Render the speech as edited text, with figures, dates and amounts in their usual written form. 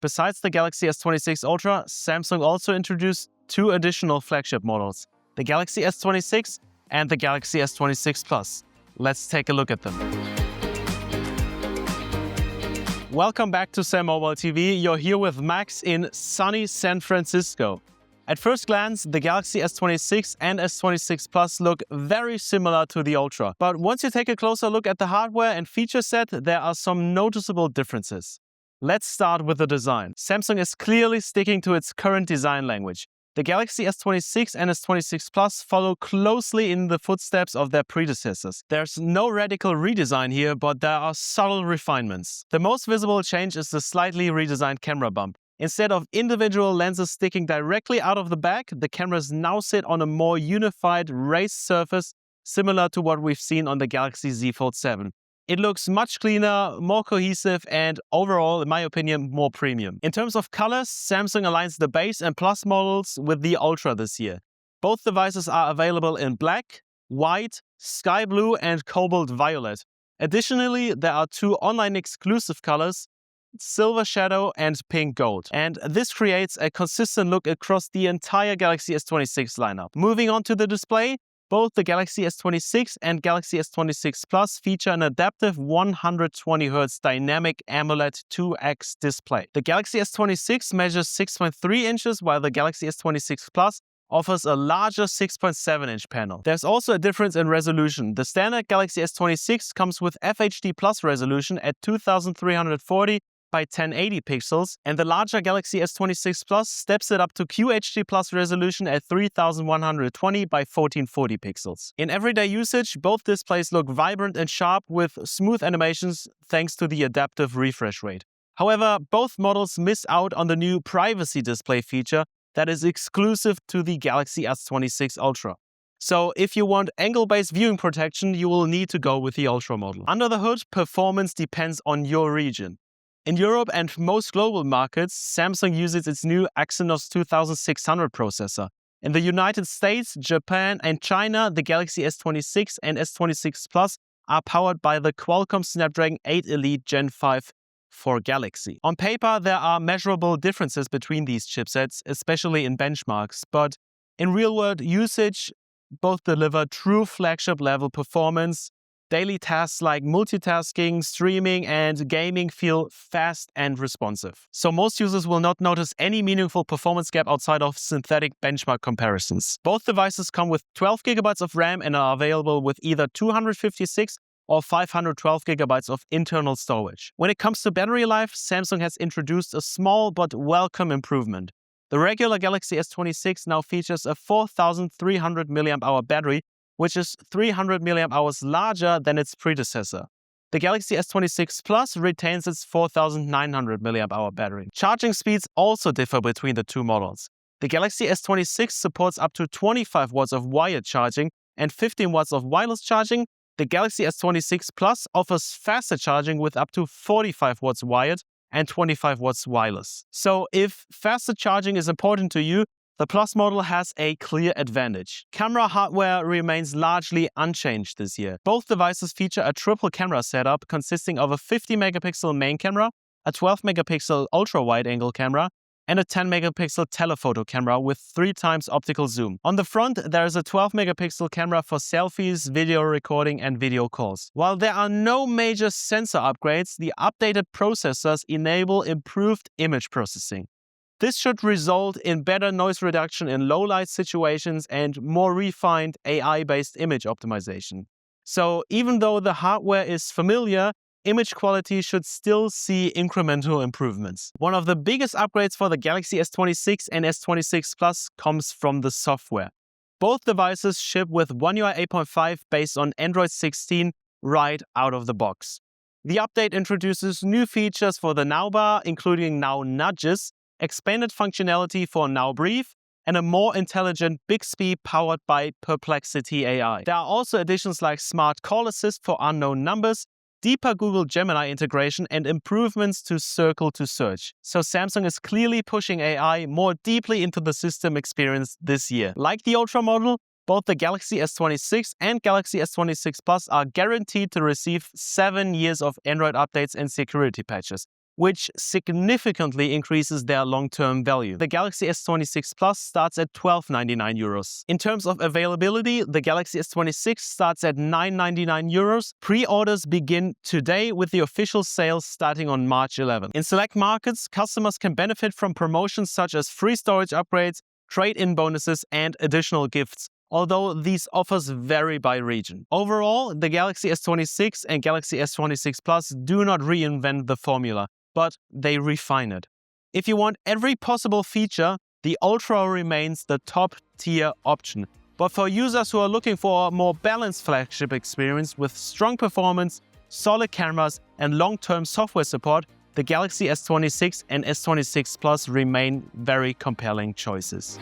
Besides the Galaxy S26 Ultra, Samsung also introduced two additional flagship models, the Galaxy S26 and the Galaxy S26 Plus. Let's take a look at them. Welcome back to SamMobile TV. You're here with Max in sunny San Francisco. At first glance, the Galaxy S26 and S26 Plus look very similar to the Ultra. But once you take a closer look at the hardware and feature set, there are some noticeable differences. Let's start with the design. Samsung is clearly sticking to its current design language. The Galaxy S26 and S26 Plus follow closely in the footsteps of their predecessors. There's no radical redesign here, but there are subtle refinements. The most visible change is the slightly redesigned camera bump. Instead of individual lenses sticking directly out of the back, the cameras now sit on a more unified raised surface, similar to what we've seen on the Galaxy Z Fold 7. It looks much cleaner, more cohesive, and overall, in my opinion, more premium. In terms of colors, Samsung aligns the base and Plus models with the Ultra this year. Both devices are available in black, white, sky blue, and cobalt violet. Additionally, there are two online exclusive colors, Silver Shadow and Pink Gold. And this creates a consistent look across the entire Galaxy S26 lineup. Moving on to the display, both the Galaxy S26 and Galaxy S26 Plus feature an adaptive 120Hz dynamic AMOLED 2X display. The Galaxy S26 measures 6.3 inches, while the Galaxy S26 Plus offers a larger 6.7-inch panel. There's also a difference in resolution. The standard Galaxy S26 comes with FHD Plus resolution at 2340 by 1080 pixels, and the larger Galaxy S26 Plus steps it up to QHD Plus resolution at 3120 by 1440 pixels. In everyday usage, both displays look vibrant and sharp with smooth animations thanks to the adaptive refresh rate. However, both models miss out on the new privacy display feature that is exclusive to the Galaxy S26 Ultra. So if you want angle-based viewing protection, you will need to go with the Ultra model. Under the hood, performance depends on your region. In Europe and most global markets, Samsung uses its new Exynos 2600 processor. In the United States, Japan, and China, the Galaxy S26 and S26 Plus are powered by the Qualcomm Snapdragon 8 Elite Gen 5 for Galaxy. On paper, there are measurable differences between these chipsets, especially in benchmarks, but in real-world usage, both deliver true flagship-level performance. Daily tasks like multitasking, streaming, and gaming feel fast and responsive. So most users will not notice any meaningful performance gap outside of synthetic benchmark comparisons. Both devices come with 12 GB of RAM and are available with either 256 or 512 GB of internal storage. When it comes to battery life, Samsung has introduced a small but welcome improvement. The regular Galaxy S26 now features a 4300 mAh battery, which is 300 mAh larger than its predecessor. The Galaxy S26 Plus retains its 4900 mAh battery. Charging speeds also differ between the two models. The Galaxy S26 supports up to 25 watts of wired charging and 15 watts of wireless charging. The Galaxy S26 Plus offers faster charging with up to 45 watts wired and 25 watts wireless. So if faster charging is important to you, the Plus model has a clear advantage. Camera hardware remains largely unchanged this year. Both devices feature a triple camera setup consisting of a 50-megapixel main camera, a 12-megapixel ultra-wide-angle camera, and a 10-megapixel telephoto camera with 3 times optical zoom. On the front, there is a 12-megapixel camera for selfies, video recording, and video calls. While there are no major sensor upgrades, the updated processors enable improved image processing. This should result in better noise reduction in low-light situations and more refined AI-based image optimization. So even though the hardware is familiar, image quality should still see incremental improvements. One of the biggest upgrades for the Galaxy S26 and S26 Plus comes from the software. Both devices ship with One UI 8.5 based on Android 16 right out of the box. The update introduces new features for the Now bar, including Now Nudges, expanded functionality for Now Brief, and a more intelligent Bixby powered by Perplexity AI. There are also additions like Smart Call Assist for unknown numbers, deeper Google Gemini integration, and improvements to Circle to Search. So Samsung is clearly pushing AI more deeply into the system experience this year. Like the Ultra model, both the Galaxy S26 and Galaxy S26 Plus are guaranteed to receive 7 years of Android updates and security patches, which significantly increases their long-term value. The Galaxy S26 Plus starts at €1299. In terms of availability, the Galaxy S26 starts at €999. Pre-orders begin today with the official sales starting on March 11. In select markets, customers can benefit from promotions such as free storage upgrades, trade-in bonuses, and additional gifts, although these offers vary by region. Overall, the Galaxy S26 and Galaxy S26 Plus do not reinvent the formula, but they refine it. If you want every possible feature, the Ultra remains the top-tier option. But for users who are looking for a more balanced flagship experience with strong performance, solid cameras, and long-term software support, the Galaxy S26 and S26 Plus remain very compelling choices.